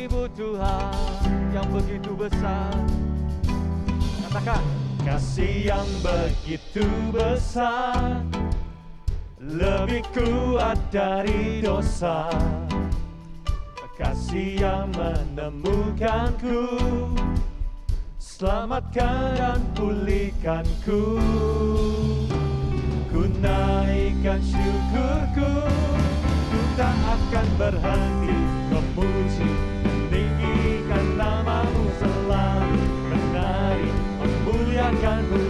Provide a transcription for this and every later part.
kasih-Mu Tuhan yang begitu besar. Katakan, kasih yang begitu besar, lebih kuat dari dosa. Kasih yang menemukanku, selamatkan dan pulihkanku. Ku naikkan syukurku, ku tak akan berhenti memuji, meninggikan nama-Mu selalu, menari, memuliakan-Mu.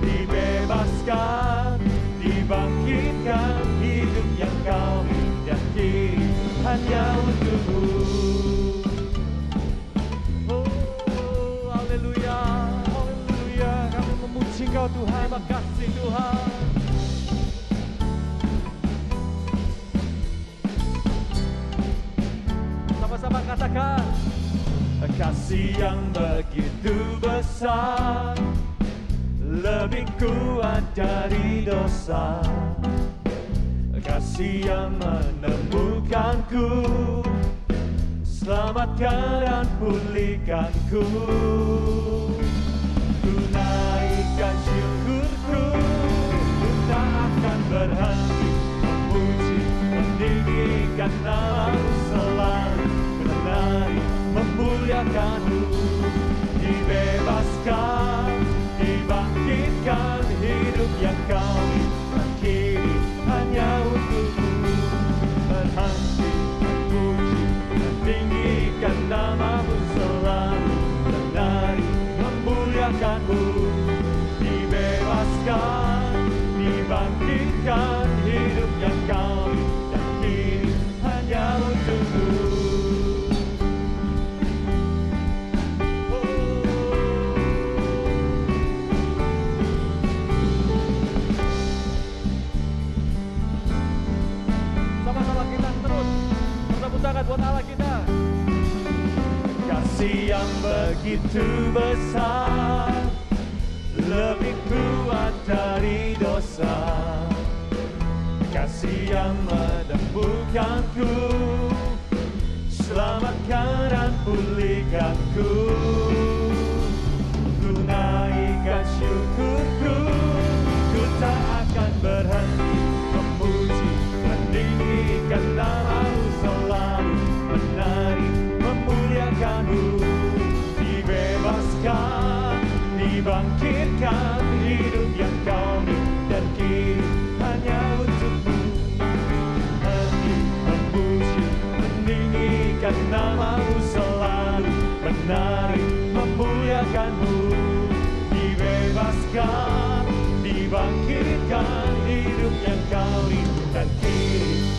Dibebaskan, dibangkitkan, hidup yang Kau miliki hanya untuk-Mu. oh haleluya, haleluya. Kami memuji Kau Tuhan. Terima kasih Tuhan. Sama-sama katakan, kasih yang begitu besar, lebih kuat dari dosa. Kasih yang menemukanku, selamatkan dan pulihkanku. Ku naikkan syukurku, ku tak akan berhenti memuji, meninggikan nama-Mu selalu, menari, memuliakan-Mu. Dibebaskan, dibangkitkan, hidup yang Kau miliki hanya untuk-Mu. Berhenti memuji, meninggikan nama-Mu selalu, menari, memuliakan-Mu. Dibebaskan, dibangkitkan, hidup yang Kau miliki hanya untuk-Mu. sama-sama kita terus bertepuk tangan buat Allah kita. Kasih yang begitu besar, lebih kuat dari dosa. Kasih yang menemukanku, selamatkan dan pulihkanku. Ku naikkan syukurku, ku tak akan berhenti memuji, meninggikan nama-Mu selalu, menari, memuliakan-Mu. Dibebaskan, dibangkitkan, hidup yang Kau miliki hanya untuk-Mu. Hati memuji, meninggikan nama-Mu selalu, menari, memuliakan-Mu. Dibebaskan, dibangkitkan, hidup yang Kau miliki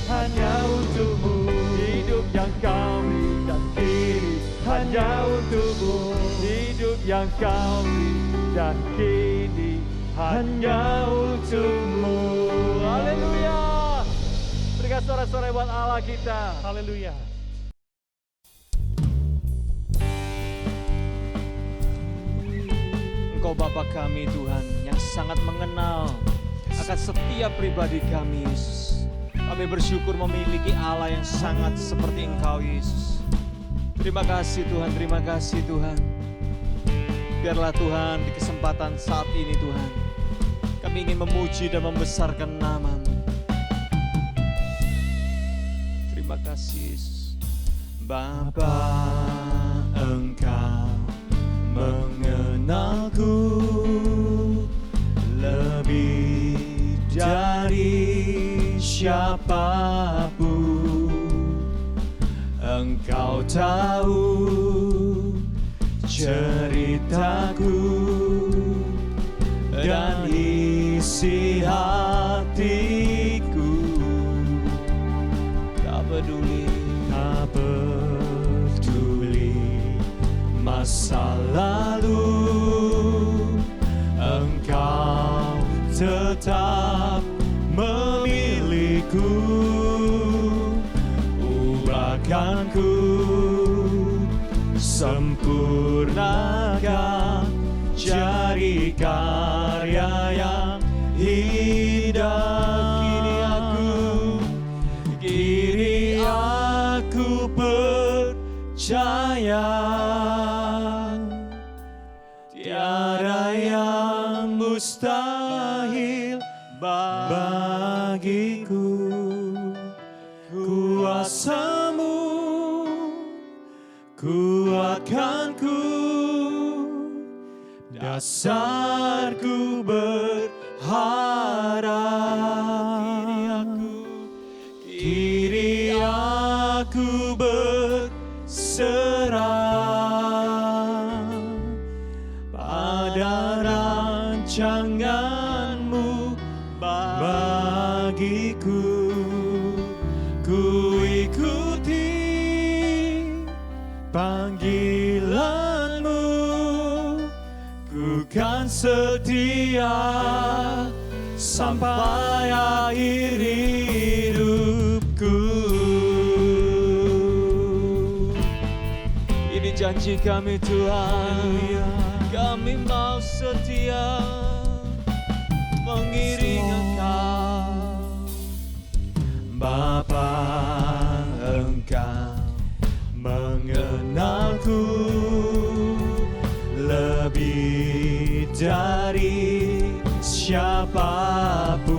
hanya untuk-Mu. Hidup yang Kau miliki hanya untuk-Mu. Hidup yang Kau miliki hanya untuk-Mu. Haleluya. Berikan suara-suara buat Allah kita. Haleluya. Engkau Bapa kami Tuhan yang sangat mengenal akan setiap pribadi kami Yesus. Kami bersyukur memiliki Allah yang sangat seperti Engkau Yesus. Terima kasih Tuhan, terima kasih Tuhan. Biarlah Tuhan di kesempatan saat ini Tuhan, kami ingin memuji dan membesarkan nama-Mu. Terima kasih Yesus. Bapa, Engkau mengenalku lebih dari siapapun. Engkau tahu ceritaku dan isi hatiku. Tak peduli masa lalu, Engkau tetap memilihku. Ubahkanku, sempurnakan, cari karya yang indah. Kini aku percaya percaya, tiada yang mustahil bagiku. Kuasa-Mu kuatkanku, dasarku berharap. Kini aku berserah pada rancangan-Mu bagiku. Ku ikuti panggilan-Mu, ku kan setia sampai akhir hidupku. Ini janji kami Tuhan, kami mau setia mengiringi Engkau. Bapa, Engkau mengenalku lebih dari siapapun.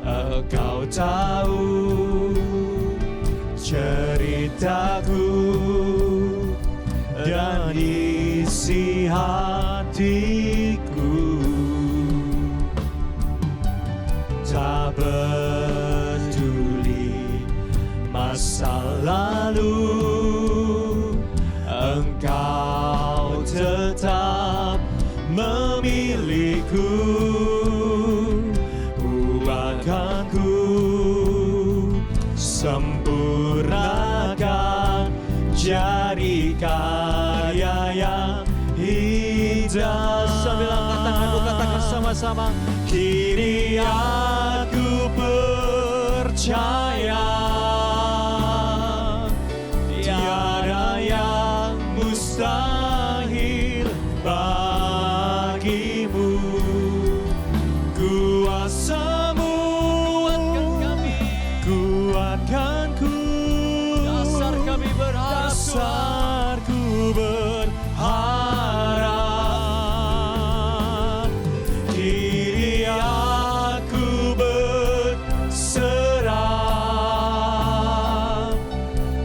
Engkau tahu ceritaku dan isi hatiku. Tak peduli masa lalu, Engkau tetap memilihku. Buatkanku, sempurnakan jari karya yang indah. Sambil angkat tanganmu katakan sama-sama. Kini aku percaya, tiada yang mustahil bagimu. Kuasa-Mu kuatkanku, Dasar kami berharap, dasarku berharap. Kini aku berserah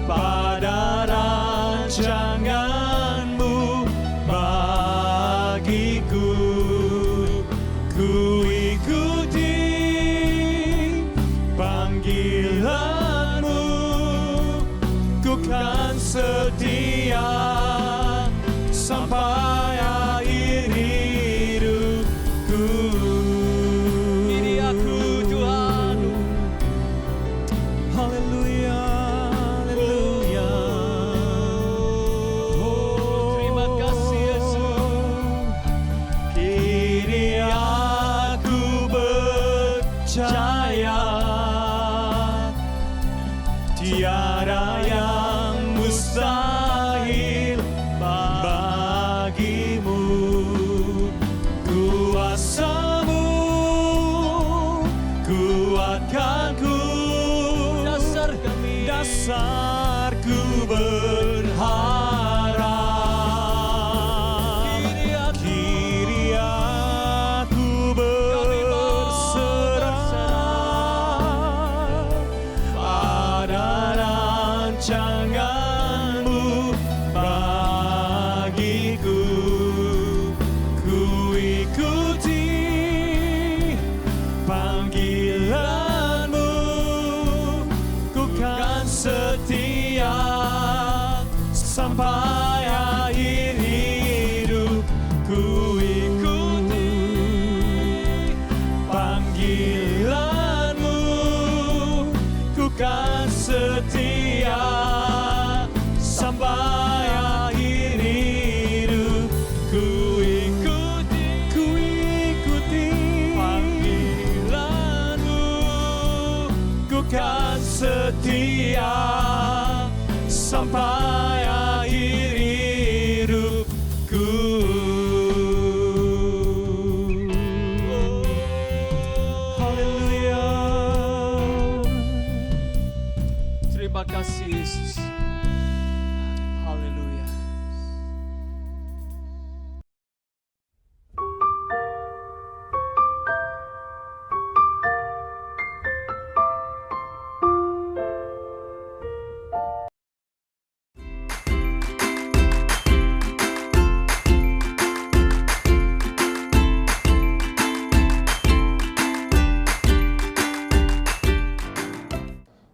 pada rancangan-Mu bagiku. Ku ikuti panggilan-Mu, ku kan setia sampai akhir hidupku. ini aku Tuhan. Haleluya, haleluya. Terima kasih Yesus. Kini aku percaya, tiada yang mustahil bagimu. Kuasa-Mu kuatkanku, dasarku berharap. Kini aku berserah pada rancangan-Mu bagiku. Ku ikuti panggilan-Mu, ku kan setia sampai akhir hidup. Ku ikuti panggilan-Mu, ku kan setia sampai akhir hidup. Ku ikuti panggilan-Mu, ku kan setia sampai akhir hidupku. Haleluya. Terima kasih Yesus. Haleluya.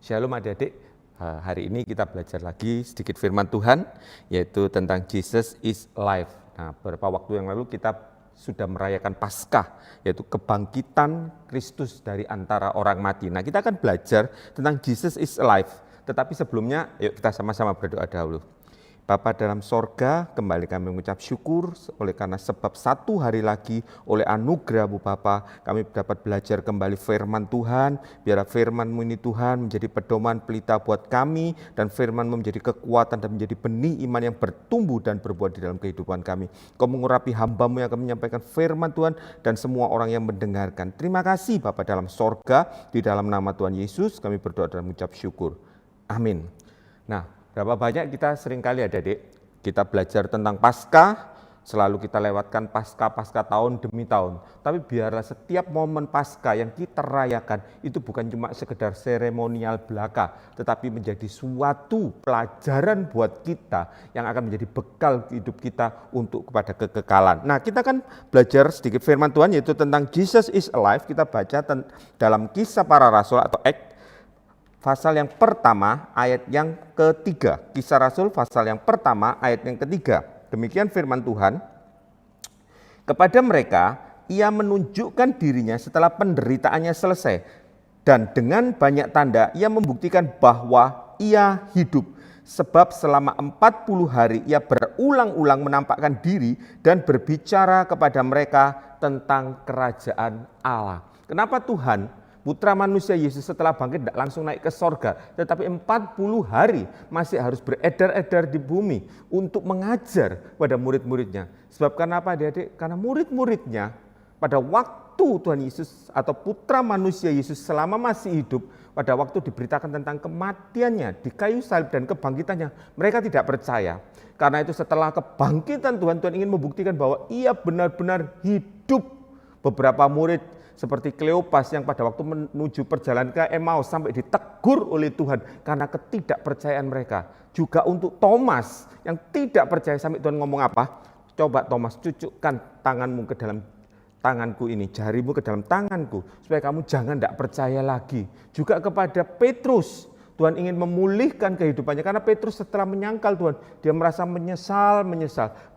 Shalom adik-adik, hari ini kita belajar lagi sedikit firman Tuhan, yaitu tentang Jesus is alive. Nah, beberapa waktu yang lalu kita sudah merayakan Paskah, yaitu kebangkitan Kristus dari antara orang mati. Nah, kita akan belajar tentang Jesus is alive, tetapi sebelumnya yuk kita sama-sama berdoa dahulu. Bapa dalam sorga, kembali kami mengucap syukur oleh karena sebab satu hari lagi oleh anugerah-Mu Bapa, kami dapat belajar kembali firman Tuhan. Biarlah firman-Mu ini Tuhan menjadi pedoman pelita buat kami, dan firman-Mu menjadi kekuatan dan menjadi benih iman yang bertumbuh dan berbuah di dalam kehidupan kami. Kau mengurapi hamba-Mu yang akan menyampaikan firman Tuhan dan semua orang yang mendengarkan. Terima kasih Bapa dalam sorga, di dalam nama Tuhan Yesus kami berdoa dan mengucap syukur. Amin. Nah, berapa banyak kita seringkali adik-adik, kita belajar tentang Paskah, selalu kita lewatkan Paskah tahun demi tahun. Tapi biarlah setiap momen Paskah yang kita rayakan itu bukan cuma sekedar seremonial belaka, tetapi menjadi suatu pelajaran buat kita yang akan menjadi bekal hidup kita untuk kepada kekekalan. Nah, kita kan belajar sedikit firman Tuhan yaitu tentang Jesus is alive. Kita baca dalam Kisah Para Rasul atau Acts pasal yang pertama ayat yang ketiga. Kisah Rasul pasal yang pertama ayat yang ketiga. Demikian firman Tuhan. Kepada mereka ia menunjukkan dirinya setelah penderitaannya selesai, dan dengan banyak tanda ia membuktikan bahwa ia hidup. Sebab selama 40 hari ia berulang-ulang menampakkan diri dan berbicara kepada mereka tentang kerajaan Allah. Kenapa Tuhan Putra manusia Yesus setelah bangkit tidak langsung naik ke sorga, tetapi 40 hari masih harus beredar-edar di bumi untuk mengajar pada murid-muridnya. Sebab kenapa adik-adik? Karena murid-muridnya pada waktu Tuhan Yesus atau Putra manusia Yesus selama masih hidup, pada waktu diberitakan tentang kematiannya di kayu salib dan kebangkitannya, mereka tidak percaya. Karena itu setelah kebangkitan Tuhan ingin membuktikan bahwa ia benar-benar hidup. Beberapa murid seperti Kleopas yang pada waktu menuju perjalanan ke Emmaus sampai ditegur oleh Tuhan karena ketidakpercayaan mereka. Juga untuk Thomas yang tidak percaya, sampai Tuhan ngomong apa? Coba Thomas, cucukkan tanganmu ke dalam tanganku ini, jarimu ke dalam tanganku, supaya kamu jangan tidak percaya lagi. Juga kepada Petrus, Tuhan ingin memulihkan kehidupannya karena Petrus setelah menyangkal Tuhan, dia merasa menyesal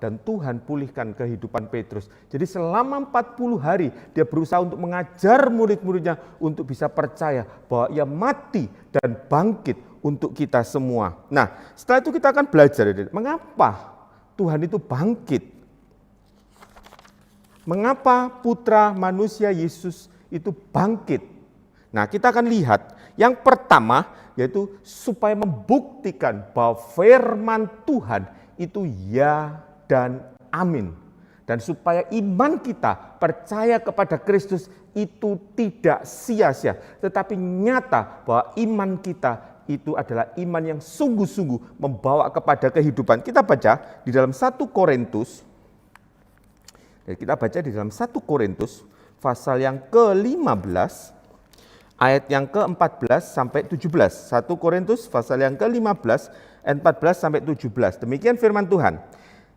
dan Tuhan pulihkan kehidupan Petrus. Jadi selama 40 hari dia berusaha untuk mengajar murid-muridnya untuk bisa percaya bahwa ia mati dan bangkit untuk kita semua. Nah, setelah itu kita akan belajar mengapa Tuhan itu bangkit. Mengapa Putra manusia Yesus itu bangkit? Nah, kita akan lihat yang pertama yaitu supaya membuktikan bahwa firman Tuhan itu ya dan amin. Dan supaya iman kita percaya kepada Kristus itu tidak sia-sia, tetapi nyata bahwa iman kita itu adalah iman yang sungguh-sungguh membawa kepada kehidupan. Kita baca di dalam 1 Korintus. Kita baca di dalam 1 Korintus pasal yang ke-15 ayat yang ke-14 sampai 17. 1 Korintus pasal yang ke-15 ayat 14 sampai 17. Demikian firman Tuhan.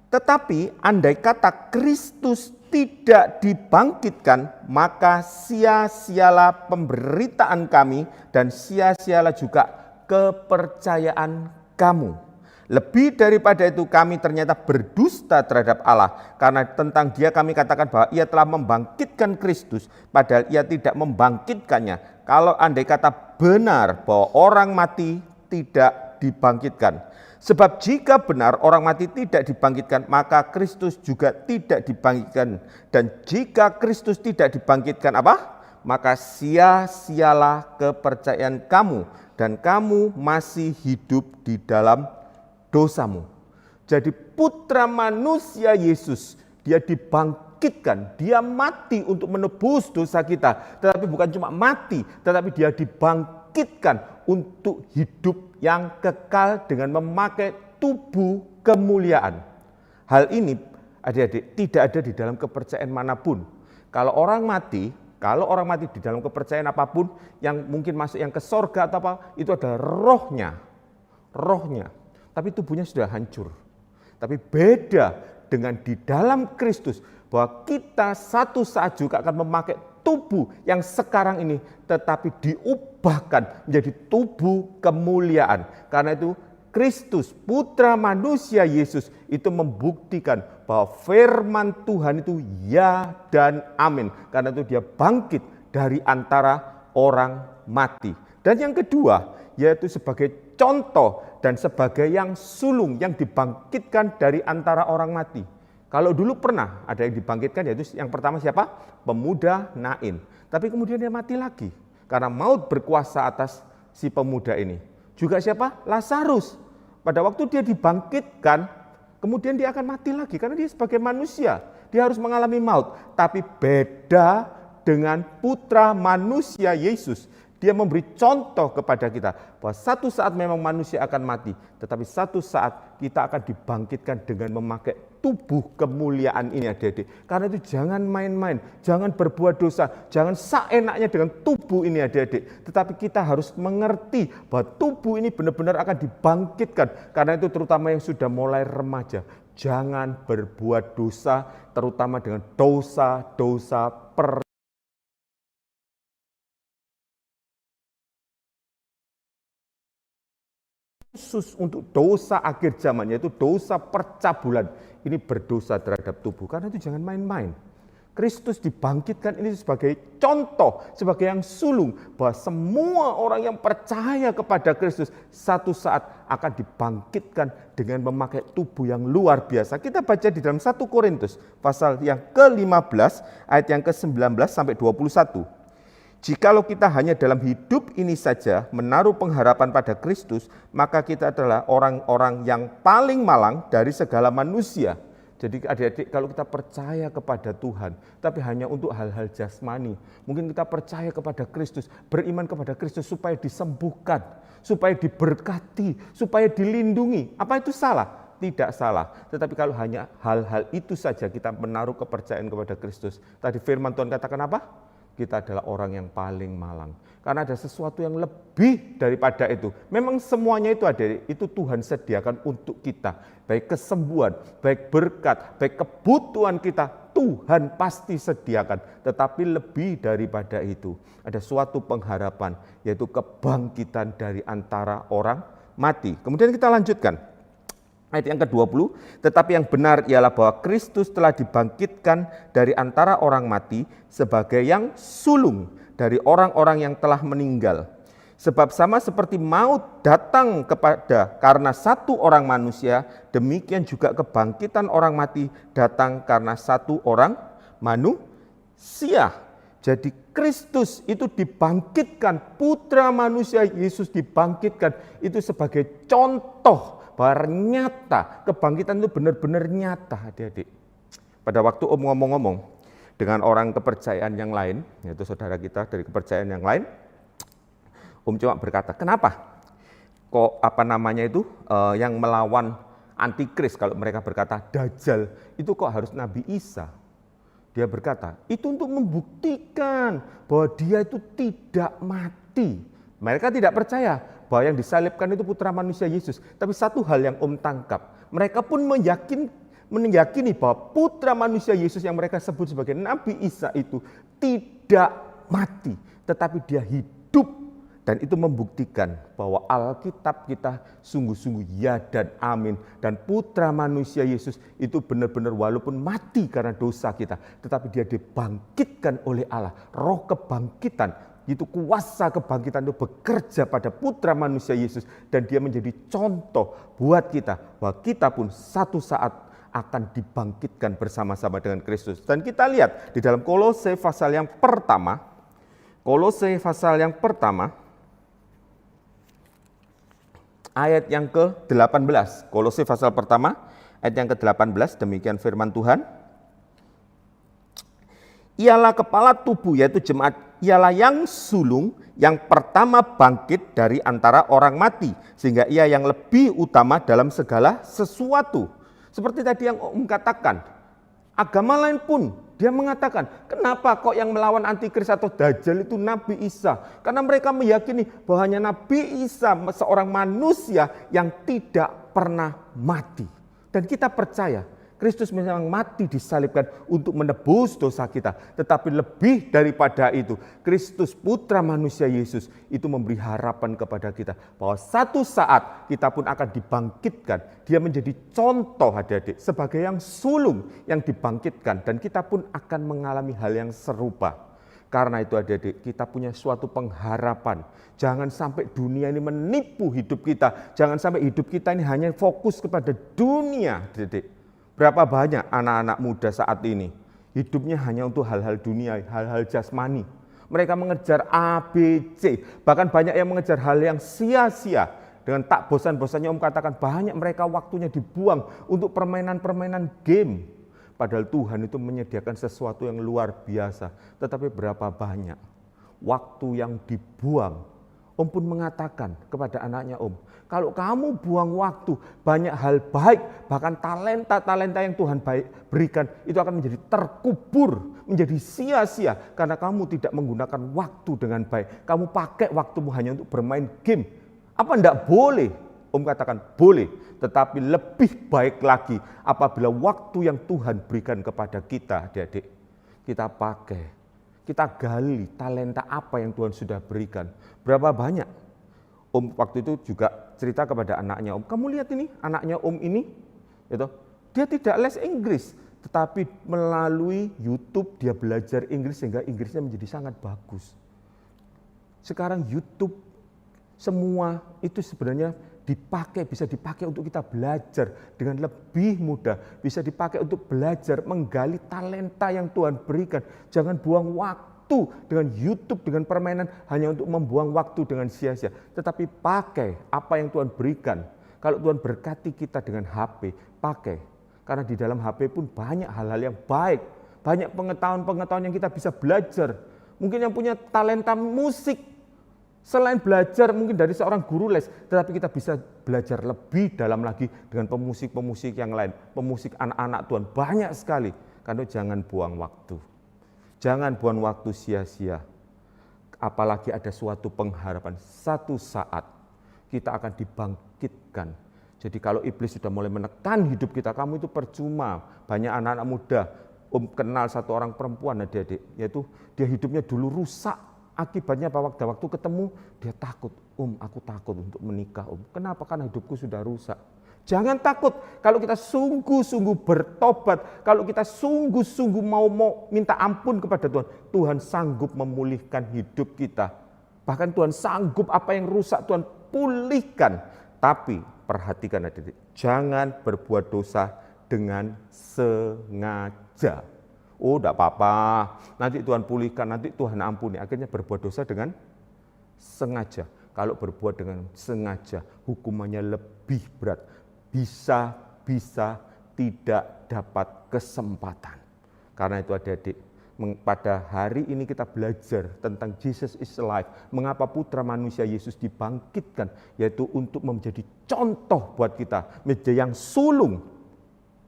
Tetapi andai kata Kristus tidak dibangkitkan, maka sia-sialah pemberitaan kami dan sia-sialah juga kepercayaan kamu. Lebih daripada itu kami ternyata berdusta terhadap Allah, karena tentang Dia kami katakan bahwa Ia telah membangkitkan Kristus, padahal Ia tidak membangkitkannya. Kalau andai kata benar bahwa orang mati tidak dibangkitkan. Sebab jika benar orang mati tidak dibangkitkan, maka Kristus juga tidak dibangkitkan. Dan jika Kristus tidak dibangkitkan apa? Maka sia-sialah kepercayaan kamu, dan kamu masih hidup di dalam dosamu. Jadi Putra manusia Yesus, dia dibangkitkan, dia mati untuk menebus dosa kita. Tetapi bukan cuma mati, tetapi dia dibangkitkan untuk hidup yang kekal dengan memakai tubuh kemuliaan. Hal ini adik-adik tidak ada di dalam kepercayaan manapun. Kalau orang mati di dalam kepercayaan apapun, yang mungkin masuk yang ke sorga atau apa, itu adalah rohnya. Tapi tubuhnya sudah hancur. Tapi beda dengan di dalam Kristus, bahwa kita satu saat juga akan memakai tubuh yang sekarang ini, tetapi diubahkan menjadi tubuh kemuliaan. Karena itu Kristus, putra manusia Yesus, itu membuktikan bahwa firman Tuhan itu ya dan amin. Karena itu dia bangkit dari antara orang mati. Dan yang kedua, yaitu sebagai contoh dan sebagai yang sulung yang dibangkitkan dari antara orang mati. Kalau dulu pernah ada yang dibangkitkan, yaitu yang pertama siapa? Pemuda Nain. Tapi kemudian dia mati lagi karena maut berkuasa atas si pemuda ini. Juga siapa? Lazarus. Pada waktu dia dibangkitkan, kemudian dia akan mati lagi karena dia sebagai manusia. Dia harus mengalami maut. Tapi beda dengan putra manusia Yesus. Dia memberi contoh kepada kita bahwa satu saat memang manusia akan mati, tetapi satu saat kita akan dibangkitkan dengan memakai tubuh kemuliaan ini, adik-adik. Karena itu jangan main-main, jangan berbuat dosa, jangan seenaknya dengan tubuh ini, adik-adik. Tetapi kita harus mengerti bahwa tubuh ini benar-benar akan dibangkitkan. Karena itu terutama yang sudah mulai remaja, jangan berbuat dosa, terutama dengan dosa-dosa khusus untuk dosa akhir zaman, yaitu dosa percabulan. Ini berdosa terhadap tubuh, karena itu jangan main-main. Kristus dibangkitkan ini sebagai contoh, sebagai yang sulung, bahwa semua orang yang percaya kepada Kristus satu saat akan dibangkitkan dengan memakai tubuh yang luar biasa. Kita baca di dalam 1 Korintus pasal yang ke-15 ayat yang ke-19 sampai 21. Jikalau kita hanya dalam hidup ini saja menaruh pengharapan pada Kristus, maka kita adalah orang-orang yang paling malang dari segala manusia. Jadi adik-adik, kalau kita percaya kepada Tuhan, tapi hanya untuk hal-hal jasmani, mungkin kita percaya kepada Kristus, beriman kepada Kristus supaya disembuhkan, supaya diberkati, supaya dilindungi. Apa itu salah? Tidak salah. Tetapi kalau hanya hal-hal itu saja kita menaruh kepercayaan kepada Kristus, tadi firman Tuhan katakan apa? Kita adalah orang yang paling malang. Karena ada sesuatu yang lebih daripada itu. Memang semuanya itu ada, itu Tuhan sediakan untuk kita. Baik kesembuhan, baik berkat, baik kebutuhan kita, Tuhan pasti sediakan. Tetapi lebih daripada itu, ada suatu pengharapan, yaitu kebangkitan dari antara orang mati. Kemudian kita lanjutkan. Ayat yang ke-20, tetapi yang benar ialah bahwa Kristus telah dibangkitkan dari antara orang mati sebagai yang sulung dari orang-orang yang telah meninggal. Sebab sama seperti maut datang karena satu orang manusia, demikian juga kebangkitan orang mati datang karena satu orang manusia. Jadi Kristus itu dibangkitkan, putra manusia Yesus dibangkitkan, itu sebagai contoh bahwa nyata, kebangkitan itu benar-benar nyata, adik-adik. Pada waktu Om ngomong-ngomong dengan orang kepercayaan yang lain, yaitu saudara kita dari kepercayaan yang lain, Om cuma berkata, kenapa? Kok yang melawan antikris, kalau mereka berkata Dajjal, itu kok harus Nabi Isa? Dia berkata, itu untuk membuktikan bahwa dia itu tidak mati. Mereka tidak percaya bahwa yang disalibkan itu putra manusia Yesus. Tapi satu hal yang Om tangkap, mereka pun meyakini bahwa putra manusia Yesus yang mereka sebut sebagai Nabi Isa itu tidak mati, tetapi dia hidup. Dan itu membuktikan bahwa Alkitab kita sungguh-sungguh ya dan amin. Dan putra manusia Yesus itu benar-benar walaupun mati karena dosa kita, tetapi dia dibangkitkan oleh Allah. Roh kebangkitan, itu kuasa kebangkitan itu bekerja pada putra manusia Yesus. Dan dia menjadi contoh buat kita, bahwa kita pun satu saat akan dibangkitkan bersama-sama dengan Kristus. Dan kita lihat di dalam Kolose pasal yang pertama, ayat yang ke-18. Kolose pasal pertama, ayat yang ke-18, demikian firman Tuhan. ialah kepala tubuh, yaitu jemaat, ialah yang sulung, yang pertama bangkit dari antara orang mati, sehingga ia yang lebih utama dalam segala sesuatu. Seperti tadi yang Om katakan, agama lain pun dia mengatakan, kenapa kok yang melawan antikris atau dajjal itu Nabi Isa? Karena mereka meyakini bahwa hanya Nabi Isa seorang manusia yang tidak pernah mati. Dan kita percaya Kristus memang mati disalibkan untuk menebus dosa kita. Tetapi lebih daripada itu, Kristus putra manusia Yesus itu memberi harapan kepada kita. Bahwa satu saat kita pun akan dibangkitkan. Dia menjadi contoh adik-adik sebagai yang sulung yang dibangkitkan. Dan kita pun akan mengalami hal yang serupa. Karena itu adik-adik, kita punya suatu pengharapan. Jangan sampai dunia ini menipu hidup kita. Jangan sampai hidup kita ini hanya fokus kepada dunia adik-adik. Berapa banyak anak-anak muda saat ini hidupnya hanya untuk hal-hal dunia, hal-hal jasmani. Mereka mengejar A, B, C. Bahkan banyak yang mengejar hal yang sia-sia. Dengan tak bosan-bosannya Om katakan banyak mereka waktunya dibuang untuk permainan-permainan game. Padahal Tuhan itu menyediakan sesuatu yang luar biasa. Tetapi berapa banyak waktu yang dibuang. Om pun mengatakan kepada anaknya Om, kalau kamu buang waktu, banyak hal baik, bahkan talenta-talenta yang Tuhan berikan, itu akan menjadi terkubur, menjadi sia-sia, karena kamu tidak menggunakan waktu dengan baik. Kamu pakai waktumu hanya untuk bermain game. Apa enggak boleh? Om katakan boleh, tetapi lebih baik lagi apabila waktu yang Tuhan berikan kepada kita, adik-adik, kita pakai. Kita gali talenta apa yang Tuhan sudah berikan. Berapa banyak? Om waktu itu juga cerita kepada anaknya Om. Kamu lihat ini, anaknya Om ini, gitu, dia tidak les Inggris. Tetapi melalui YouTube dia belajar Inggris sehingga Inggrisnya menjadi sangat bagus. Sekarang YouTube semua itu sebenarnya bisa dipakai untuk kita belajar dengan lebih mudah. Bisa dipakai untuk belajar, menggali talenta yang Tuhan berikan. Jangan buang waktu dengan YouTube, dengan permainan hanya untuk membuang waktu dengan sia-sia. Tetapi pakai apa yang Tuhan berikan. Kalau Tuhan berkati kita dengan HP, pakai. Karena di dalam HP pun banyak hal-hal yang baik. Banyak pengetahuan-pengetahuan yang kita bisa belajar. Mungkin yang punya talenta musik, selain belajar mungkin dari seorang guru les, tetapi kita bisa belajar lebih dalam lagi dengan pemusik-pemusik yang lain. Pemusik anak-anak Tuhan banyak sekali. Karena jangan buang waktu. Jangan buang waktu sia-sia. Apalagi ada suatu pengharapan. Satu saat kita akan dibangkitkan. Jadi kalau iblis sudah mulai menekan hidup kita, kamu itu percuma. Banyak anak-anak muda, Om kenal satu orang perempuan adik-adik, yaitu dia hidupnya dulu rusak. Akibatnya pada waktu ketemu, dia takut. Om, aku takut untuk menikah, Om. Kenapa? Karena hidupku sudah rusak. Jangan takut. Kalau kita sungguh-sungguh bertobat, kalau kita sungguh-sungguh mau minta ampun kepada Tuhan, Tuhan sanggup memulihkan hidup kita. Bahkan Tuhan sanggup apa yang rusak, Tuhan pulihkan. Tapi perhatikan adik-adik, jangan berbuat dosa dengan sengaja. Oh, tidak apa-apa, nanti Tuhan pulihkan, nanti Tuhan ampuni. Akhirnya berbuat dosa dengan sengaja. Kalau berbuat dengan sengaja, hukumannya lebih berat. Bisa tidak dapat kesempatan. Karena itu adik-adik, pada hari ini kita belajar tentang Jesus is alive. Mengapa putra manusia Yesus dibangkitkan, yaitu untuk menjadi contoh buat kita, menjadi yang sulung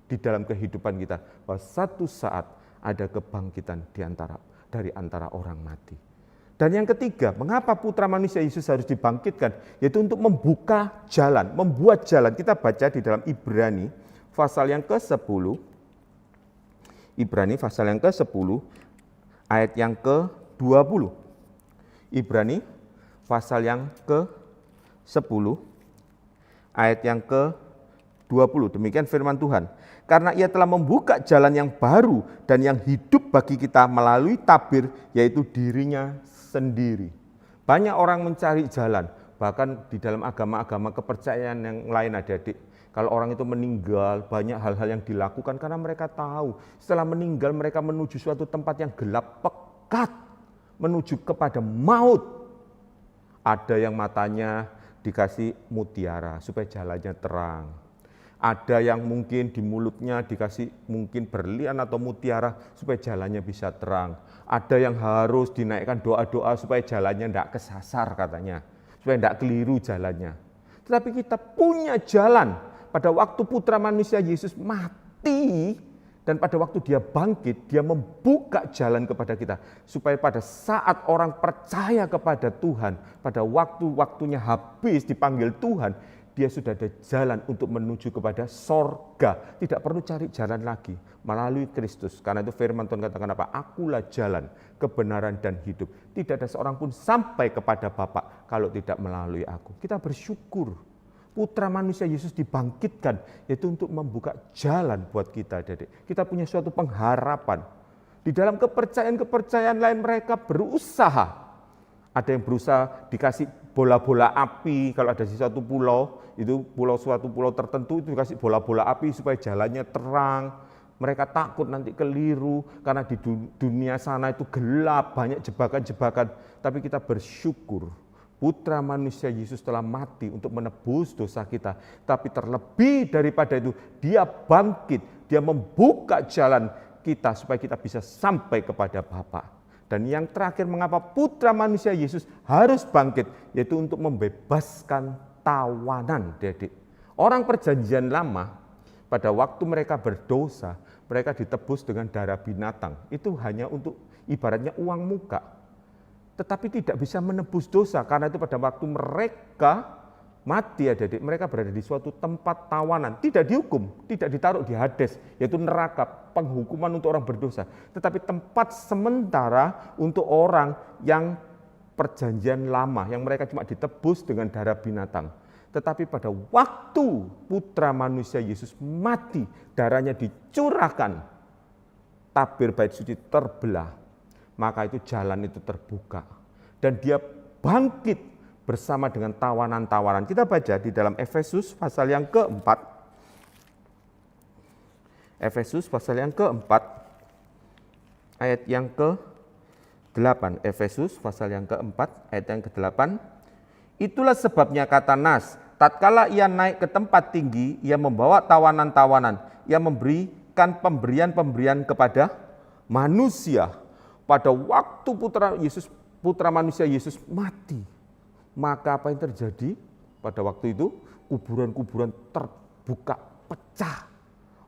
di dalam kehidupan kita. Bahwa satu saat ada kebangkitan dari antara orang mati. Dan yang ketiga, mengapa putra manusia Yesus harus dibangkitkan? Yaitu untuk membuka jalan, membuat jalan. Kita baca di dalam Ibrani pasal yang ke-10. Ibrani pasal yang ke-10 ayat yang ke-20. Ibrani pasal yang ke-10 ayat yang ke-20. Demikian firman Tuhan. Karena ia telah membuka jalan yang baru dan yang hidup bagi kita melalui tabir, yaitu dirinya sendiri. Banyak orang mencari jalan, bahkan di dalam agama-agama kepercayaan yang lain adik-adik. Kalau orang itu meninggal, banyak hal-hal yang dilakukan karena mereka tahu. Setelah meninggal mereka menuju suatu tempat yang gelap pekat, menuju kepada maut. Ada yang matanya dikasih mutiara supaya jalannya terang. Ada yang mungkin di mulutnya dikasih mungkin berlian atau mutiara supaya jalannya bisa terang. Ada yang harus dinaikkan doa-doa supaya jalannya tidak kesasar katanya. Supaya tidak keliru jalannya. Tetapi kita punya jalan pada waktu Putra Manusia Yesus mati dan pada waktu dia bangkit, dia membuka jalan kepada kita. Supaya pada saat orang percaya kepada Tuhan, pada waktu-waktunya habis dipanggil Tuhan, dia sudah ada jalan untuk menuju kepada sorga. Tidak perlu cari jalan lagi melalui Kristus. Karena itu firman Tuhan katakan apa? Akulah jalan, kebenaran dan hidup. Tidak ada seorang pun sampai kepada Bapa kalau tidak melalui aku. Kita bersyukur Putra Manusia Yesus dibangkitkan, yaitu untuk membuka jalan buat kita, adik-adik. Kita punya suatu pengharapan. Di dalam kepercayaan-kepercayaan lain mereka berusaha. Ada yang berusaha dikasih bola-bola api, kalau ada di suatu pulau, itu suatu pulau tertentu itu dikasih bola-bola api supaya jalannya terang. Mereka takut nanti keliru, karena di dunia sana itu gelap, banyak jebakan-jebakan. Tapi kita bersyukur, Putra Manusia Yesus telah mati untuk menebus dosa kita. Tapi terlebih daripada itu, dia bangkit, dia membuka jalan kita supaya kita bisa sampai kepada Bapa. Dan yang terakhir, mengapa Putra Manusia Yesus harus bangkit, yaitu untuk membebaskan tawanan, adik. Orang perjanjian lama, pada waktu mereka berdosa, mereka ditebus dengan darah binatang. Itu hanya untuk ibaratnya uang muka. Tetapi tidak bisa menebus dosa, karena itu pada waktu mereka mati, adik-adik, mereka berada di suatu tempat tawanan, tidak dihukum, tidak ditaruh di Hades, yaitu neraka, penghukuman untuk orang berdosa, tetapi tempat sementara untuk orang yang perjanjian lama, yang mereka cuma ditebus dengan darah binatang. Tetapi pada waktu Putra Manusia Yesus mati, darahnya dicurahkan, tabir bait suci terbelah, maka itu jalan itu terbuka, dan dia bangkit bersama dengan tawanan-tawanan. Kita baca di dalam Efesus pasal yang keempat. Efesus pasal yang keempat, ayat yang ke-8. Efesus pasal yang keempat, ayat yang ke-8. Itulah sebabnya kata Nas, tatkala ia naik ke tempat tinggi, ia membawa tawanan-tawanan, ia memberikan pemberian-pemberian kepada manusia. Pada waktu Putra Manusia Yesus mati, maka apa yang terjadi? Pada waktu itu kuburan-kuburan terbuka, pecah.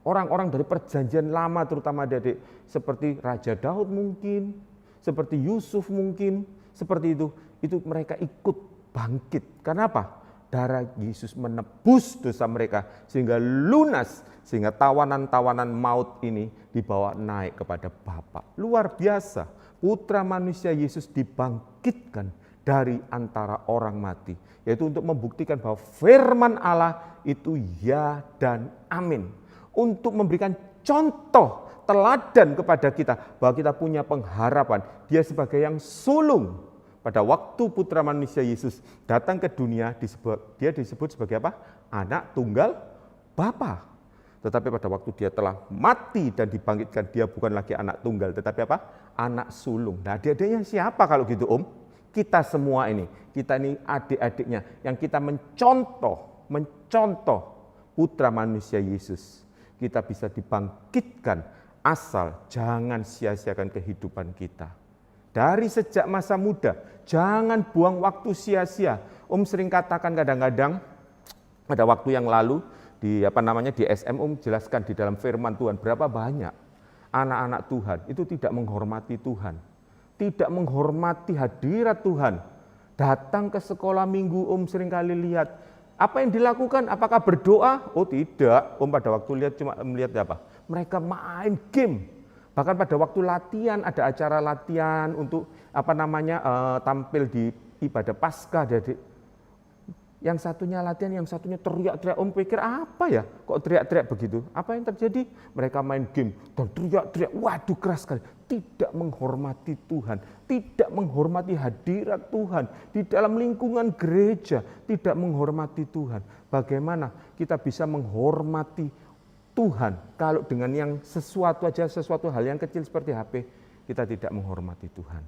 Orang-orang dari perjanjian lama terutama adik-adik, seperti Raja Daud mungkin, seperti Yusuf mungkin, seperti itu mereka ikut bangkit. Karena apa? Darah Yesus menebus dosa mereka sehingga lunas, sehingga tawanan-tawanan maut ini dibawa naik kepada Bapa. Luar biasa, Putra Manusia Yesus dibangkitkan dari antara orang mati, yaitu untuk membuktikan bahwa firman Allah itu ya dan amin, untuk memberikan contoh teladan kepada kita bahwa kita punya pengharapan. Dia sebagai yang sulung pada waktu Putra Manusia Yesus datang ke dunia, dia disebut sebagai apa? Anak tunggal Bapa. Tetapi pada waktu dia telah mati dan dibangkitkan, dia bukan lagi anak tunggal, tetapi apa? Anak sulung. Nah, adik-adiknya siapa kalau gitu, Om? Kita semua ini, kita ini adik-adiknya yang kita mencontoh Putra Manusia Yesus. Kita bisa dibangkitkan asal jangan sia-siakan kehidupan kita. Dari sejak masa muda, jangan buang waktu sia-sia. Om sering katakan kadang-kadang, pada waktu yang lalu di SM Om jelaskan di dalam firman Tuhan berapa banyak anak-anak Tuhan itu tidak menghormati Tuhan. Tidak menghormati hadirat Tuhan. Datang ke sekolah minggu, Om seringkali lihat. Apa yang dilakukan? Apakah berdoa? Oh tidak. Om pada waktu lihat cuma melihat apa? Mereka main game. Bahkan pada waktu latihan, ada acara latihan untuk tampil di ibadah Paskah. Jadi yang satunya latihan, yang satunya teriak-teriak. Om pikir apa ya? Kok teriak-teriak begitu? Apa yang terjadi? Mereka main game dan teriak-teriak. Waduh, keras sekali. Tidak menghormati Tuhan, tidak menghormati hadirat Tuhan di dalam lingkungan gereja, tidak menghormati Tuhan. Bagaimana kita bisa menghormati Tuhan kalau dengan yang sesuatu hal yang kecil seperti HP, kita tidak menghormati Tuhan.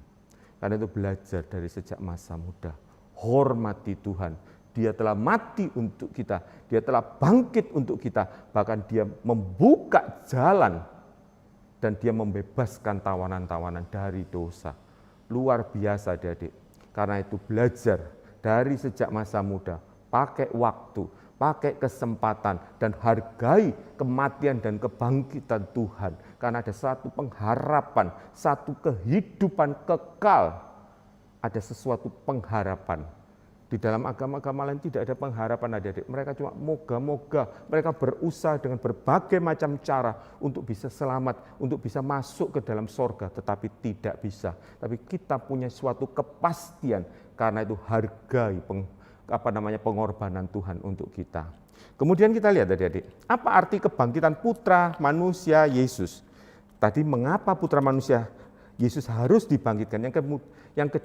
Karena itu belajar dari sejak masa muda. Hormati Tuhan Dia telah mati untuk kita, dia telah bangkit untuk kita, bahkan dia membuka jalan dan dia membebaskan tawanan-tawanan dari dosa. Luar biasa adik-adik. Karena itu belajar dari sejak masa muda, pakai waktu, pakai kesempatan, dan hargai kematian dan kebangkitan Tuhan. Karena ada satu pengharapan, satu kehidupan kekal, ada sesuatu pengharapan. Di dalam agama-agama lain tidak ada pengharapan adik-adik. Mereka cuma moga-moga, mereka berusaha dengan berbagai macam cara untuk bisa selamat, untuk bisa masuk ke dalam sorga, tetapi tidak bisa. Tapi kita punya suatu kepastian, karena itu hargai pengorbanan Tuhan untuk kita. Kemudian kita lihat adik-adik, apa arti kebangkitan putra manusia Yesus? Tadi mengapa putra manusia Yesus harus dibangkitkan? Yang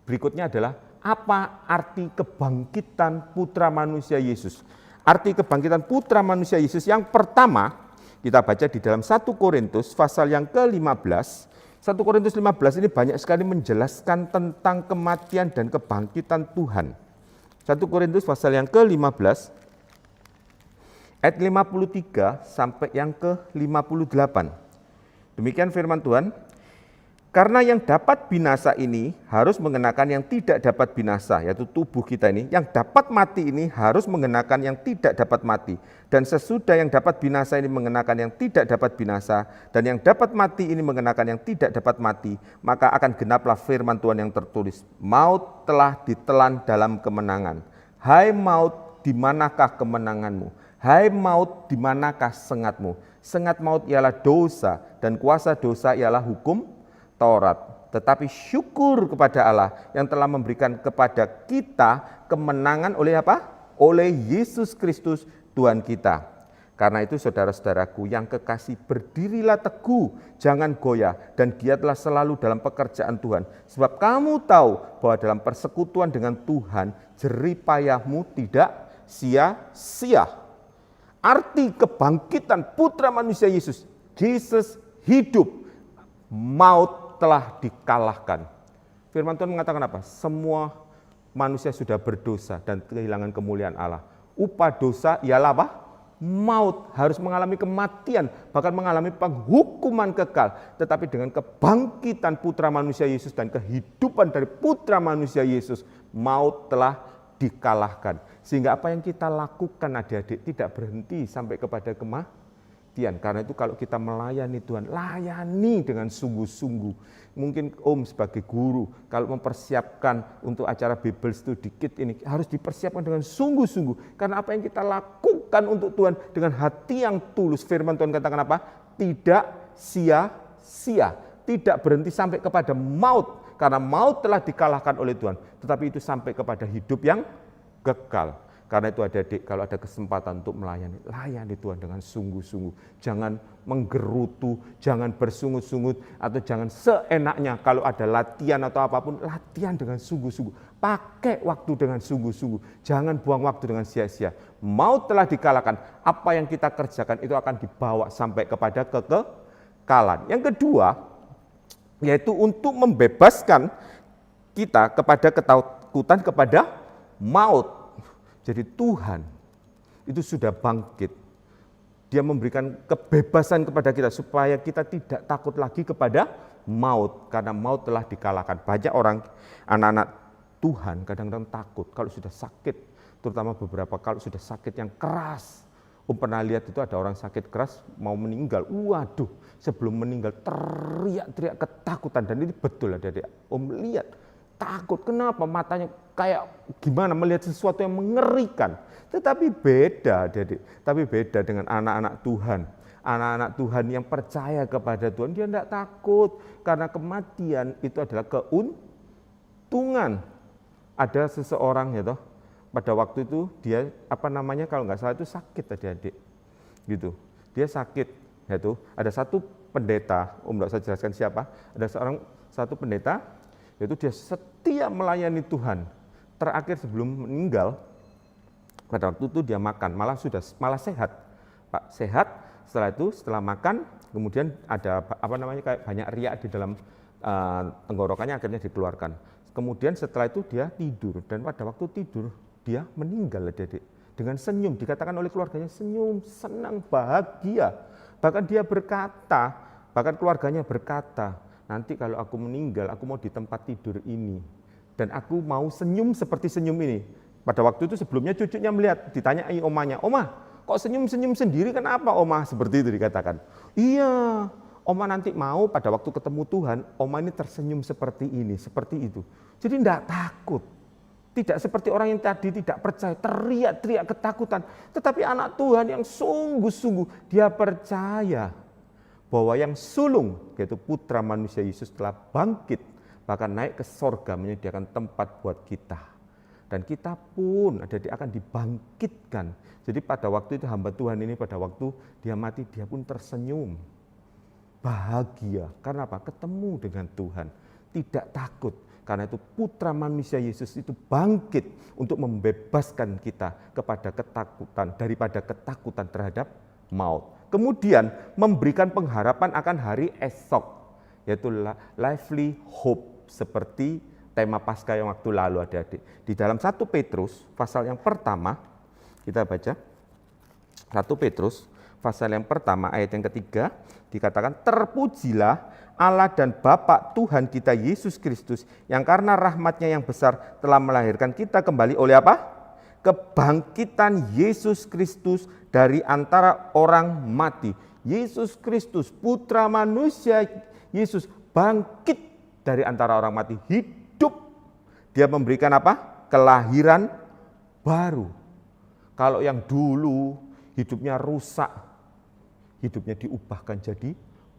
berikutnya adalah apa arti kebangkitan putra manusia Yesus? Arti kebangkitan putra manusia Yesus yang pertama, kita baca di dalam 1 Korintus pasal yang ke-15. 1 Korintus 15 ini banyak sekali menjelaskan tentang kematian dan kebangkitan Tuhan. 1 Korintus pasal yang ke-15, ayat 53 sampai yang ke-58. Demikian firman Tuhan. Karena yang dapat binasa ini harus mengenakan yang tidak dapat binasa, yaitu tubuh kita ini. Yang dapat mati ini harus mengenakan yang tidak dapat mati. Dan sesudah yang dapat binasa ini mengenakan yang tidak dapat binasa, dan yang dapat mati ini mengenakan yang tidak dapat mati, maka akan genaplah firman Tuhan yang tertulis. Maut telah ditelan dalam kemenangan. Hai maut, di manakah kemenanganmu? Hai maut, di manakah sengatmu? Sengat maut ialah dosa, dan kuasa dosa ialah hukum Taurat. Tetapi syukur kepada Allah yang telah memberikan kepada kita kemenangan oleh apa? Oleh Yesus Kristus Tuhan kita. Karena itu saudara-saudaraku yang kekasih, berdirilah teguh, jangan goyah, dan giatlah selalu dalam pekerjaan Tuhan. Sebab kamu tahu bahwa dalam persekutuan dengan Tuhan, jerih payahmu tidak sia-sia. Arti kebangkitan putra manusia Yesus, Yesus hidup, maut telah dikalahkan. Firman Tuhan mengatakan apa? Semua manusia sudah berdosa dan kehilangan kemuliaan Allah. Upah dosa ialah apa? Maut, harus mengalami kematian, bahkan mengalami penghukuman kekal. Tetapi dengan kebangkitan putra manusia Yesus dan kehidupan dari putra manusia Yesus, maut telah dikalahkan. Sehingga apa yang kita lakukan adik-adik tidak berhenti sampai kepada kematian. Karena itu kalau kita melayani Tuhan, layani dengan sungguh-sungguh. Mungkin Om sebagai guru, kalau mempersiapkan untuk acara Bible Study Kit ini, harus dipersiapkan dengan sungguh-sungguh. Karena apa yang kita lakukan untuk Tuhan dengan hati yang tulus, firman Tuhan katakan apa? Tidak sia-sia, tidak berhenti sampai kepada maut. Karena maut telah dikalahkan oleh Tuhan, tetapi itu sampai kepada hidup yang kekal. Karena itu adik-adik, kalau ada kesempatan untuk melayani, layani Tuhan dengan sungguh-sungguh. Jangan menggerutu, jangan bersungut-sungut, atau jangan seenaknya. Kalau ada latihan atau apapun, latihan dengan sungguh-sungguh. Pakai waktu dengan sungguh-sungguh. Jangan buang waktu dengan sia-sia. Maut telah dikalahkan, apa yang kita kerjakan itu akan dibawa sampai kepada kekekalan. Yang kedua, yaitu untuk membebaskan kita kepada ketakutan kepada maut. Jadi Tuhan itu sudah bangkit. Dia memberikan kebebasan kepada kita supaya kita tidak takut lagi kepada maut. Karena maut telah dikalahkan. Banyak orang, anak-anak Tuhan kadang-kadang takut kalau sudah sakit. Terutama beberapa kalau sudah sakit yang keras. Om pernah lihat itu ada orang sakit keras mau meninggal. Waduh, sebelum meninggal teriak-teriak ketakutan. Dan ini betul adik-adik. Om lihat. Takut, kenapa? Matanya kayak gimana melihat sesuatu yang mengerikan. Tetapi beda, adik-adik. Tapi beda dengan anak-anak Tuhan. Anak-anak Tuhan yang percaya kepada Tuhan, dia tidak takut. Karena kematian itu adalah keuntungan. Ada seseorang ya toh, pada waktu itu dia kalau nggak salah itu sakit adik-adik. Gitu. Dia sakit, ya tuh. Ada satu pendeta, Om nggak usah jelaskan siapa. Ada satu pendeta, yaitu dia setia melayani Tuhan. Terakhir sebelum meninggal, pada waktu itu dia makan, malah sehat. Pak sehat, setelah makan, kemudian ada kayak banyak riak di dalam tenggorokannya, akhirnya dikeluarkan. Kemudian setelah itu dia tidur, dan pada waktu tidur, dia meninggal adik-adik. Dengan senyum, dikatakan oleh keluarganya senyum, senang, bahagia. Bahkan dia berkata, bahkan keluarganya berkata, nanti kalau aku meninggal, aku mau di tempat tidur ini. Dan aku mau senyum seperti senyum ini. Pada waktu itu sebelumnya cucunya melihat, ditanyai omanya, "Oma, kok senyum-senyum sendiri, kenapa Oma?" Seperti itu dikatakan. "Iya, Oma nanti mau pada waktu ketemu Tuhan, Oma ini tersenyum seperti ini, seperti itu." Jadi tidak takut. Tidak seperti orang yang tadi tidak percaya, teriak-teriak ketakutan. Tetapi anak Tuhan yang sungguh-sungguh dia percaya bahwa yang sulung, yaitu putra manusia Yesus telah bangkit, bahkan naik ke sorga menyediakan tempat buat kita. Dan kita pun akan dibangkitkan. Jadi pada waktu itu hamba Tuhan ini pada waktu dia mati, dia pun tersenyum. Bahagia, karena apa? Ketemu dengan Tuhan, tidak takut. Karena itu putra manusia Yesus itu bangkit untuk membebaskan kita kepada ketakutan, daripada ketakutan terhadap maut. Kemudian memberikan pengharapan akan hari esok, yaitu lively hope, seperti tema Paskah yang waktu lalu adik-adik. Di dalam 1 Petrus pasal yang pertama, kita baca 1 Petrus pasal yang pertama ayat yang ketiga, dikatakan, "Terpujilah Allah dan Bapa Tuhan kita Yesus Kristus, yang karena rahmat-Nya yang besar telah melahirkan kita kembali oleh" apa? Kebangkitan Yesus Kristus dari antara orang mati. Yesus Kristus, putra manusia Yesus, bangkit dari antara orang mati, hidup. Dia memberikan apa? Kelahiran baru. Kalau yang dulu hidupnya rusak, hidupnya diubahkan jadi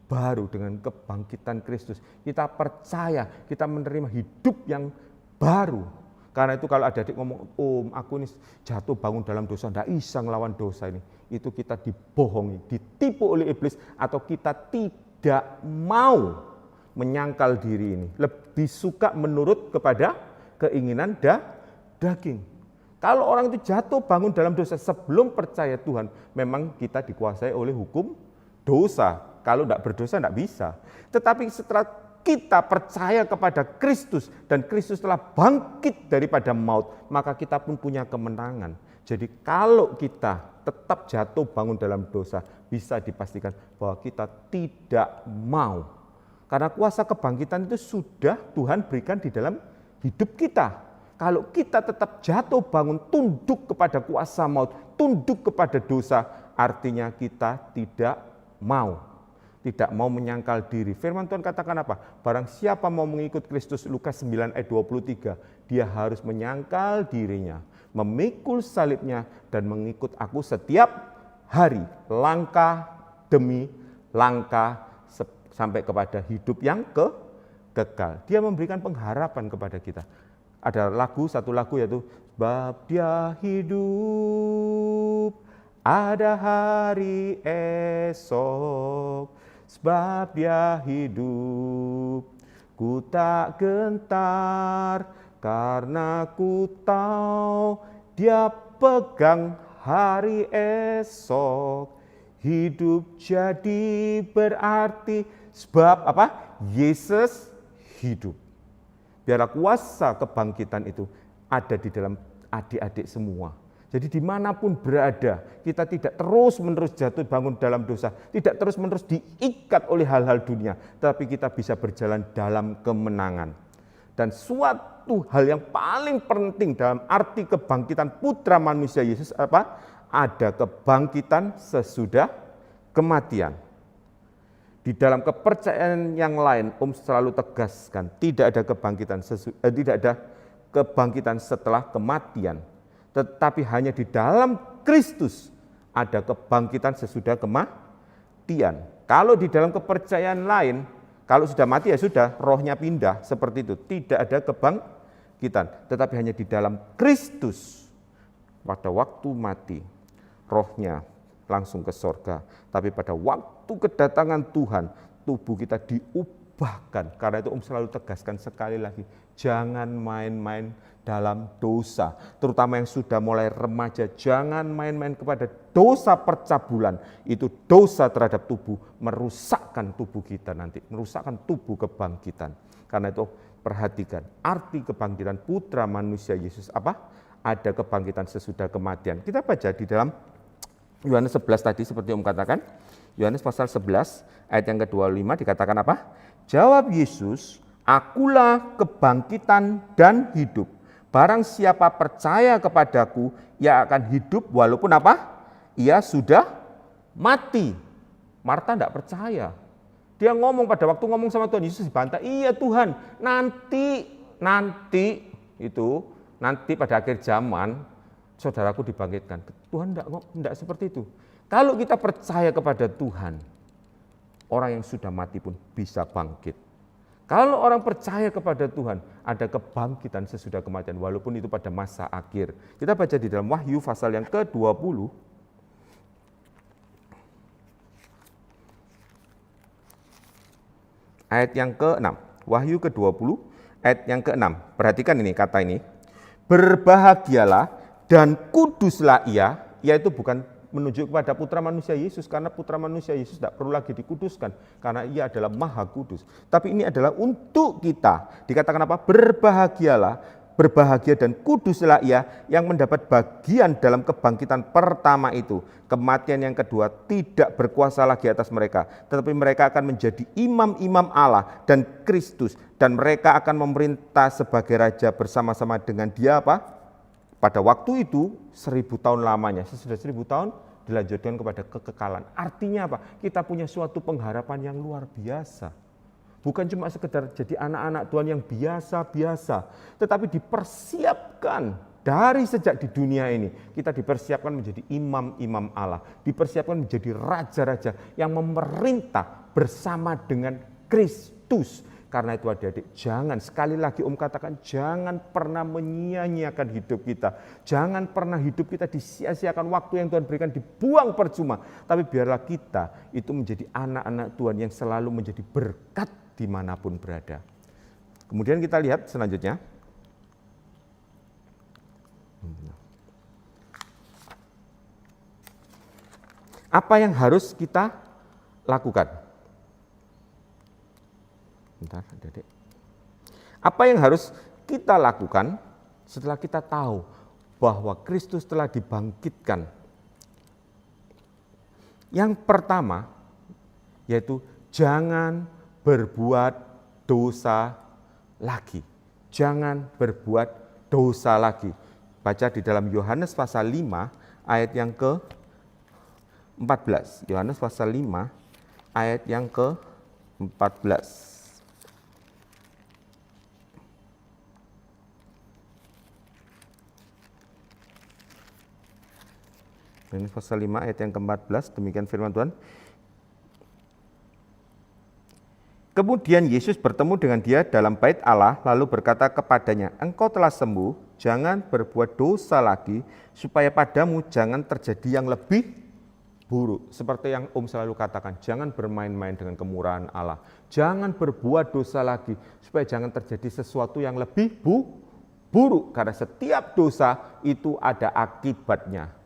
baru dengan kebangkitan Kristus. Kita percaya, kita menerima hidup yang baru. Karena itu kalau ada adik ngomong, "Om, aku ini jatuh bangun dalam dosa, tidak bisa ngelawan dosa ini." Itu kita dibohongi, ditipu oleh iblis, atau kita tidak mau menyangkal diri ini. Lebih suka menurut kepada keinginan daging. Kalau orang itu jatuh bangun dalam dosa sebelum percaya Tuhan, memang kita dikuasai oleh hukum dosa. Kalau tidak berdosa tidak bisa. Tetapi setelah kita percaya kepada Kristus dan Kristus telah bangkit daripada maut, maka kita pun punya kemenangan. Jadi kalau kita tetap jatuh bangun dalam dosa, bisa dipastikan bahwa kita tidak mau. Karena kuasa kebangkitan itu sudah Tuhan berikan di dalam hidup kita. Kalau kita tetap jatuh bangun, tunduk kepada kuasa maut, tunduk kepada dosa, artinya kita tidak mau. Tidak mau menyangkal diri. Firman Tuhan katakan apa? Barang siapa mau mengikut Kristus, Lukas 9 ayat 23, dia harus menyangkal dirinya, memikul salibnya, dan mengikut aku setiap hari, langkah demi langkah, sampai kepada hidup yang kekal. Dia memberikan pengharapan kepada kita. Ada satu lagu yaitu, "Sebab Dia hidup, ada hari esok. Sebab Dia hidup, ku tak gentar, karena ku tahu Dia pegang hari esok. Hidup jadi berarti, sebab" apa? Yesus hidup. Biarlah kuasa kebangkitan itu ada di dalam adik-adik semua. Jadi dimanapun berada, kita tidak terus-menerus jatuh bangun dalam dosa, tidak terus-menerus diikat oleh hal-hal dunia, tapi kita bisa berjalan dalam kemenangan. Dan suatu hal yang paling penting dalam arti kebangkitan putra manusia Yesus apa? Ada kebangkitan sesudah kematian. Di dalam kepercayaan yang lain, selalu tegaskan, tidak ada kebangkitan setelah kematian. Tetapi hanya di dalam Kristus ada kebangkitan sesudah kematian. Kalau di dalam kepercayaan lain, kalau sudah mati ya sudah, rohnya pindah, seperti itu. Tidak ada kebangkitan, tetapi hanya di dalam Kristus. Pada waktu mati, rohnya langsung ke sorga. Tapi pada waktu kedatangan Tuhan, tubuh kita diubahkan. Karena itu selalu tegaskan sekali lagi, jangan main-main dalam dosa, terutama yang sudah mulai remaja, jangan main-main kepada dosa percabulan. Itu dosa terhadap tubuh, merusakkan tubuh kita nanti, merusakkan tubuh kebangkitan. Karena itu perhatikan, arti kebangkitan putra manusia Yesus apa? ada kebangkitan sesudah kematian. Kita baca di dalam Yohanes 11 tadi seperti Om katakan, Yohanes pasal 11 ayat yang ke-25 dikatakan apa? Jawab Yesus, akulah kebangkitan dan hidup. Barang siapa percaya kepadaku, ia akan hidup walaupun apa? Ia sudah mati. Marta tidak percaya. Dia ngomong pada waktu ngomong sama Tuhan Yesus dibantah, iya Tuhan, nanti pada akhir zaman saudaraku dibangkitkan. Tuhan tidak seperti itu. Kalau kita percaya kepada Tuhan, orang yang sudah mati pun bisa bangkit. Kalau orang percaya kepada Tuhan, ada kebangkitan sesudah kematian, walaupun itu pada masa akhir. Kita baca di dalam Wahyu pasal yang ke-20, ayat yang ke-6, Wahyu ke-20, ayat yang ke-6. Perhatikan ini kata ini, berbahagialah dan kuduslah ia, yaitu bukan menunjuk kepada putra manusia Yesus, karena putra manusia Yesus tidak perlu lagi dikuduskan, karena ia adalah maha kudus. Tapi ini adalah untuk kita, dikatakan apa? Berbahagia dan kuduslah ia yang mendapat bagian dalam kebangkitan pertama itu. Kematian yang kedua tidak berkuasa lagi atas mereka, tetapi mereka akan menjadi imam-imam Allah dan Kristus, dan mereka akan memerintah sebagai raja bersama-sama dengan Dia apa? Pada waktu itu 1000 tahun lamanya. Sesudah 1000 tahun dilanjutkan kepada kekekalan. Artinya apa? Kita punya suatu pengharapan yang luar biasa. Bukan cuma sekedar jadi anak-anak Tuhan yang biasa-biasa, tetapi dipersiapkan dari sejak di dunia ini. Kita dipersiapkan menjadi imam-imam Allah, dipersiapkan menjadi raja-raja yang memerintah bersama dengan Kristus. Karena itu adik-adik, jangan, sekali lagi Om katakan, jangan pernah menyia-nyiakan hidup kita. Jangan pernah hidup kita disia-siakan, waktu yang Tuhan berikan dibuang percuma. Tapi biarlah kita itu menjadi anak-anak Tuhan yang selalu menjadi berkat dimanapun berada. Kemudian kita lihat selanjutnya. Apa yang harus kita lakukan? Bentar, Dedek. Apa yang harus kita lakukan setelah kita tahu bahwa Kristus telah dibangkitkan? Yang pertama yaitu jangan berbuat dosa lagi. Jangan berbuat dosa lagi. Baca di dalam Yohanes pasal 5 ayat yang ke-14. Yohanes pasal 5 ayat yang ke-14. Yohanes pasal 5 ayat yang ke-14, demikian firman Tuhan. Kemudian Yesus bertemu dengan dia dalam bait Allah, lalu berkata kepadanya, engkau telah sembuh, jangan berbuat dosa lagi, supaya padamu jangan terjadi yang lebih buruk. Seperti yang Om selalu katakan, jangan bermain-main dengan kemurahan Allah. Jangan berbuat dosa lagi, supaya jangan terjadi sesuatu yang lebih buruk. Karena setiap dosa itu ada akibatnya.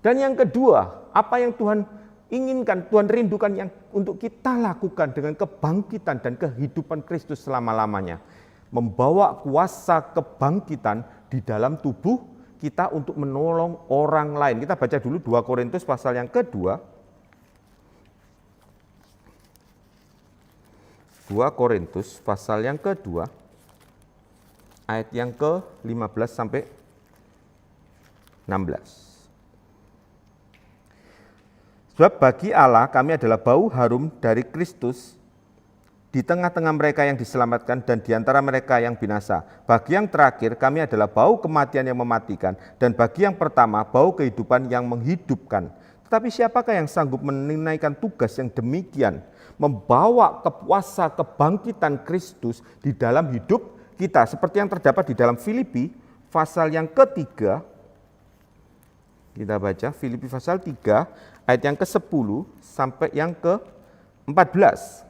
Dan yang kedua, apa yang Tuhan inginkan, Tuhan rindukan yang untuk kita lakukan dengan kebangkitan dan kehidupan Kristus selama-lamanya. Membawa kuasa kebangkitan di dalam tubuh kita untuk menolong orang lain. Kita baca dulu 2 Korintus pasal yang kedua. 2 Korintus pasal yang kedua, ayat yang ke-15 sampai 16. Sebab bagi Allah kami adalah bau harum dari Kristus di tengah-tengah mereka yang diselamatkan dan di antara mereka yang binasa. Bagi yang terakhir kami adalah bau kematian yang mematikan, dan bagi yang pertama bau kehidupan yang menghidupkan. Tetapi siapakah yang sanggup menunaikan tugas yang demikian, membawa kuasa kebangkitan Kristus di dalam hidup kita, seperti yang terdapat di dalam Filipi pasal yang ketiga. Kita baca Filipi pasal 3 ayat yang ke-10 sampai yang ke-14.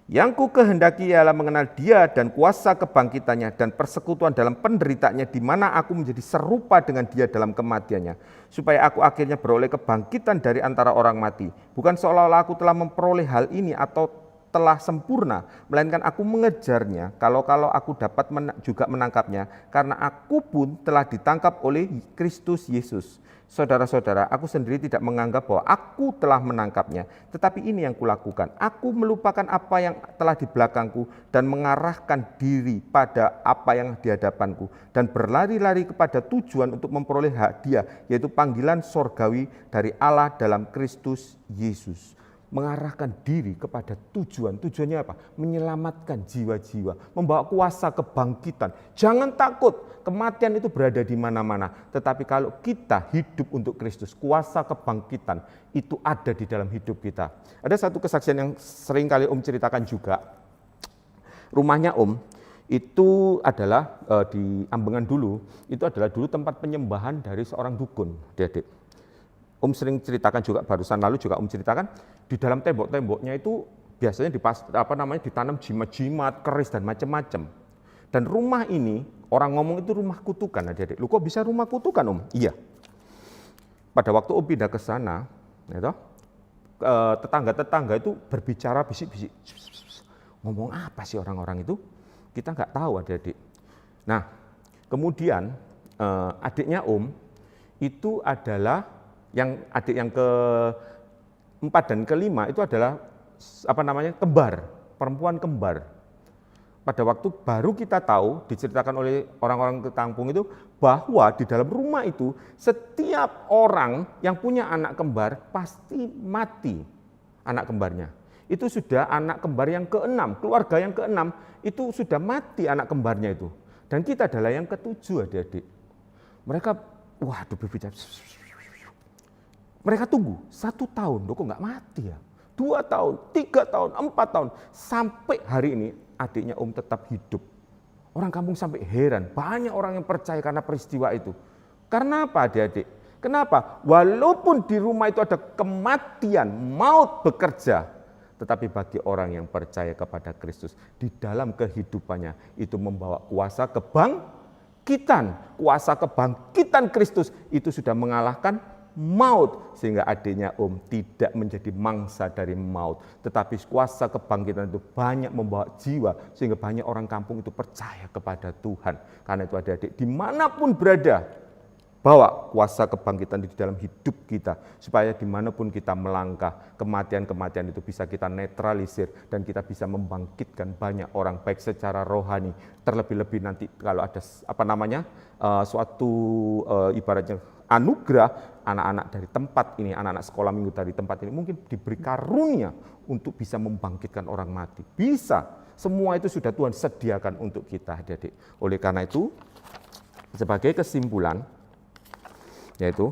Yang ku kehendaki ialah mengenal Dia dan kuasa kebangkitannya dan persekutuan dalam penderitaannya, di mana aku menjadi serupa dengan Dia dalam kematiannya, supaya aku akhirnya beroleh kebangkitan dari antara orang mati. Bukan seolah-olah aku telah memperoleh hal ini atau telah sempurna, melainkan aku mengejarnya, kalau aku dapat juga menangkapnya, karena aku pun telah ditangkap oleh Kristus Yesus. Saudara-saudara, aku sendiri tidak menganggap bahwa aku telah menangkapnya, tetapi ini yang kulakukan. Aku melupakan apa yang telah di belakangku dan mengarahkan diri pada apa yang di hadapanku, dan berlari-lari kepada tujuan untuk memperoleh hadiah, yaitu panggilan sorgawi dari Allah dalam Kristus Yesus. Mengarahkan diri kepada tujuan. Tujuannya apa? Menyelamatkan jiwa-jiwa, membawa kuasa kebangkitan. Jangan takut, kematian itu berada di mana-mana. Tetapi kalau kita hidup untuk Kristus, kuasa kebangkitan itu ada di dalam hidup kita. Ada satu kesaksian yang sering kali Om ceritakan juga. Rumahnya Om itu adalah di Ambengan dulu, itu adalah dulu tempat penyembahan dari seorang dukun, adik-adik. Om sering ceritakan juga, barusan lalu juga Om ceritakan, di dalam tembok-temboknya itu biasanya ditanam jimat-jimat, keris dan macam-macam. Dan rumah ini, orang ngomong itu rumah kutukan, adik-adik. Lu kok bisa rumah kutukan, Om? Iya. Pada waktu Om pindah ke sana, tetangga-tetangga itu berbicara bisik-bisik. Ngomong apa sih orang-orang itu? Kita nggak tahu, adik-adik. Nah, kemudian adiknya Om itu adalah adik yang ke-4 dan ke-5 itu adalah kembar, perempuan kembar. Pada waktu baru kita tahu, diceritakan oleh orang-orang ke kampung itu, bahwa di dalam rumah itu setiap orang yang punya anak kembar pasti mati anak kembarnya. Itu sudah anak kembar yang ke-6, keluarga yang ke-6 itu sudah mati anak kembarnya itu. Dan kita adalah yang ke-7, adik-adik. Mereka, berbicara. Mereka tunggu 1 tahun, kok nggak mati ya? 2 tahun, 3 tahun, 4 tahun. Sampai hari ini adiknya Om tetap hidup. Orang kampung sampai heran, banyak orang yang percaya karena peristiwa itu. Karena apa adik-adik? Kenapa? Walaupun di rumah itu ada kematian, maut bekerja, tetapi bagi orang yang percaya kepada Kristus, di dalam kehidupannya itu membawa kuasa kebangkitan. Kuasa kebangkitan Kristus itu sudah mengalahkan maut, sehingga adiknya Om tidak menjadi mangsa dari maut, tetapi kuasa kebangkitan itu banyak membawa jiwa, sehingga banyak orang kampung itu percaya kepada Tuhan. Karena itu adik-adik dimanapun berada, bawa kuasa kebangkitan di dalam hidup kita, supaya dimanapun kita melangkah, kematian-kematian itu bisa kita netralisir, dan kita bisa membangkitkan banyak orang, baik secara rohani, terlebih-lebih nanti kalau ada suatu ibaratnya anugerah, anak-anak dari tempat ini, anak-anak sekolah minggu dari tempat ini mungkin diberi karunia untuk bisa membangkitkan orang mati. Bisa, semua itu sudah Tuhan sediakan untuk kita, adik-adik. Oleh karena itu, sebagai kesimpulan, yaitu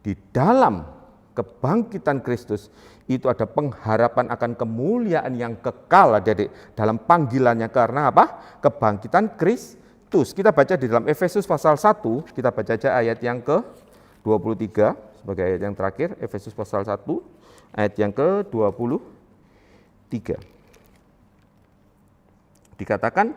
di dalam kebangkitan Kristus itu ada pengharapan akan kemuliaan yang kekal, adik-adik, dalam panggilannya. Karena apa? Kebangkitan Kristus. Kita baca di dalam Efesus pasal 1, kita baca aja ayat yang ke-23 sebagai ayat yang terakhir, Efesus pasal 1 ayat yang ke-23. Dikatakan,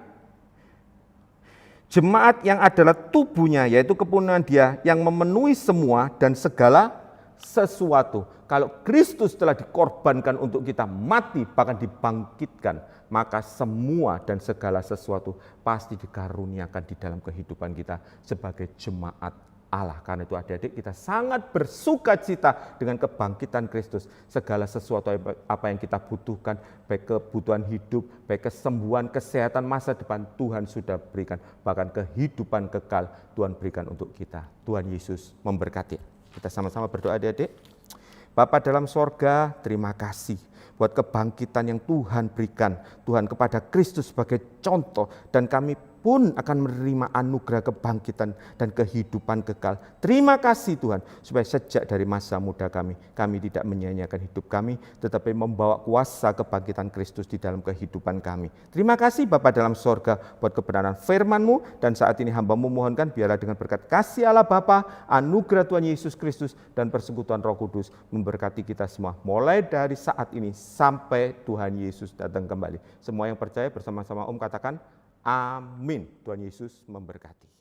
jemaat yang adalah tubuhnya, yaitu kepunyaan Dia yang memenuhi semua dan segala sesuatu. Kalau Kristus telah dikorbankan untuk kita, mati bahkan dibangkitkan, maka semua dan segala sesuatu pasti dikaruniakan di dalam kehidupan kita sebagai jemaat Allah. Karena itu adik-adik, kita sangat bersuka cita dengan kebangkitan Kristus. Segala sesuatu apa yang kita butuhkan, baik kebutuhan hidup, baik kesembuhan, kesehatan, masa depan, Tuhan sudah berikan. Bahkan kehidupan kekal Tuhan berikan untuk kita. Tuhan Yesus memberkati. Kita sama-sama berdoa, adik-adik. Bapa dalam sorga, terima kasih buat kebangkitan yang Tuhan berikan. Tuhan kepada Kristus sebagai contoh, dan kami pun akan menerima anugerah kebangkitan dan kehidupan kekal. Terima kasih Tuhan, supaya sejak dari masa muda kami tidak menyia-nyiakan hidup kami, tetapi membawa kuasa kebangkitan Kristus di dalam kehidupan kami. Terima kasih Bapa dalam sorga buat kebenaran firman-Mu, dan saat ini hamba-Mu mohonkan biarlah dengan berkat kasih Allah Bapa, anugerah Tuhan Yesus Kristus, dan persekutuan Roh Kudus memberkati kita semua, mulai dari saat ini sampai Tuhan Yesus datang kembali. Semua yang percaya bersama-sama Om katakan, amin. Tuhan Yesus memberkati.